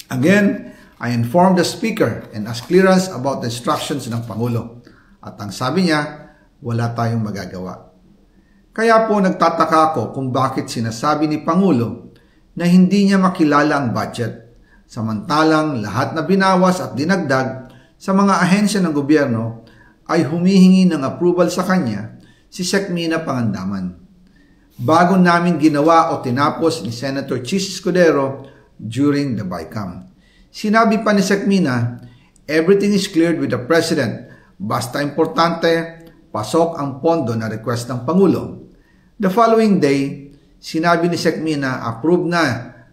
Again, I informed the Speaker and asked clearance about the instructions ng Pangulo. At ang sabi niya, wala tayong magagawa. Kaya po nagtataka ako kung bakit sinasabi ni Pangulo na hindi niya makilala ang budget, samantalang lahat na binawas at dinagdag sa mga ahensya ng gobyerno ay humihingi ng approval sa kanya si Sec. Mina Pangandaman. Bago namin ginawa o tinapos ni Senator Chis Escudero during the BICAM. Sinabi pa ni Sec. Mina, everything is cleared with the President, basta importante, pasok ang pondo na request ng Pangulo. The following day, sinabi ni Sec. Mina, approve na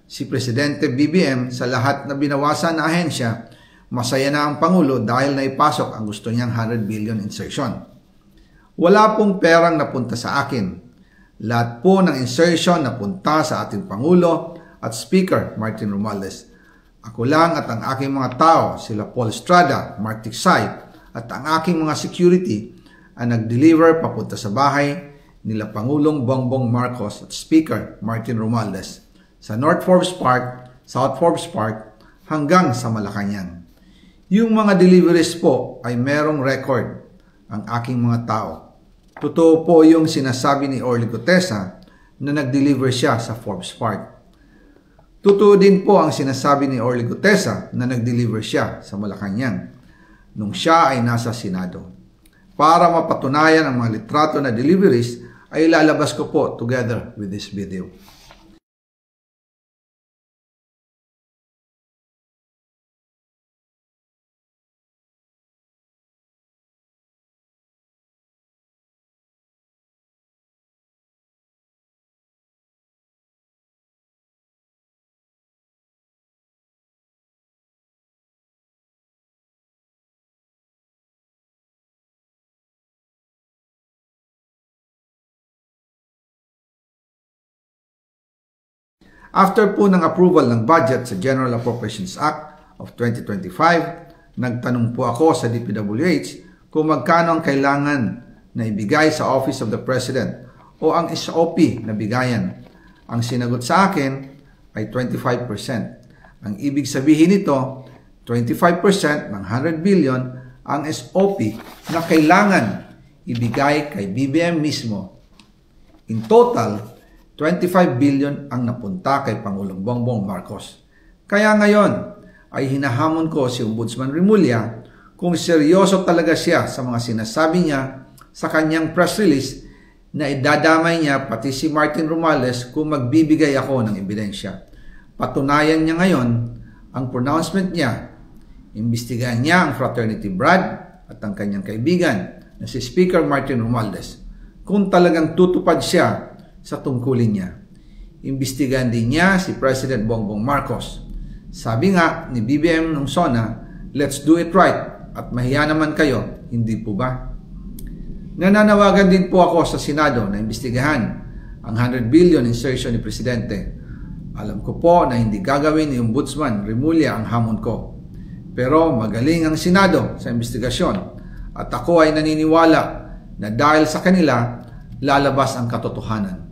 si Presidente BBM sa lahat na binawasan na ahensya. Masaya na ang Pangulo dahil naipasok ang gusto niyang 100 billion insertion. Wala pong perang napunta sa akin. Lahat po ng insertion napunta sa ating Pangulo at Speaker Martin Romualdez. Ako lang at ang aking mga tao, sila Paul Estrada, Mark Tiksay, at ang aking mga security ang nag-deliver papunta sa bahay nila Pangulong Bongbong Marcos at Speaker Martin Romualdez sa North Forbes Park, South Forbes Park hanggang sa Malacanang. Yung mga deliveries po ay merong record ang aking mga tao. Totoo po yung sinasabi ni Orly Gutesa na nag-deliver siya sa Forbes Park. Totoo din po ang sinasabi ni Orly Gutesa na nag-deliver siya sa Malacanang nung siya ay nasa Senado. Para mapatunayan ang mga litrato na deliveries ay lalabas ko po together with this video. After po ng approval ng budget sa General Appropriations Act of 2025, nagtanong po ako sa DPWH kung magkano ang kailangan na ibigay sa Office of the President o ang SOP na bigayan. Ang sinagot sa akin ay 25%. Ang ibig sabihin nito, 25% ng 100 billion ang SOP na kailangan ibigay kay BBM mismo. In total, 25 billion ang napunta kay Pangulong Bongbong Marcos. Kaya ngayon ay hinahamon ko si Ombudsman Remulla kung seryoso talaga siya sa mga sinasabi niya sa kanyang press release na idadamay niya pati si Martin Romualdez kung magbibigay ako ng ebidensya. Patunayan niya ngayon ang pronouncement niya. Imbestigahan niya ang fraternity Brad at ang kanyang kaibigan na si Speaker Martin Romualdez kung talagang tutupad siya sa tungkulin niya. Imbestigahan din niya si President Bongbong Marcos. Sabi nga ni BBM nung SONA, let's do it right at mahiya naman kayo, hindi po ba? Nananawagan din po ako sa Senado na imbestigahan ang 100 billion insertion ni Presidente. Alam ko po na hindi gagawin ni Ombudsman Remulla ang hamon ko. Pero magaling ang Senado sa imbestigasyon at ako ay naniniwala na dahil sa kanila lalabas ang katotohanan.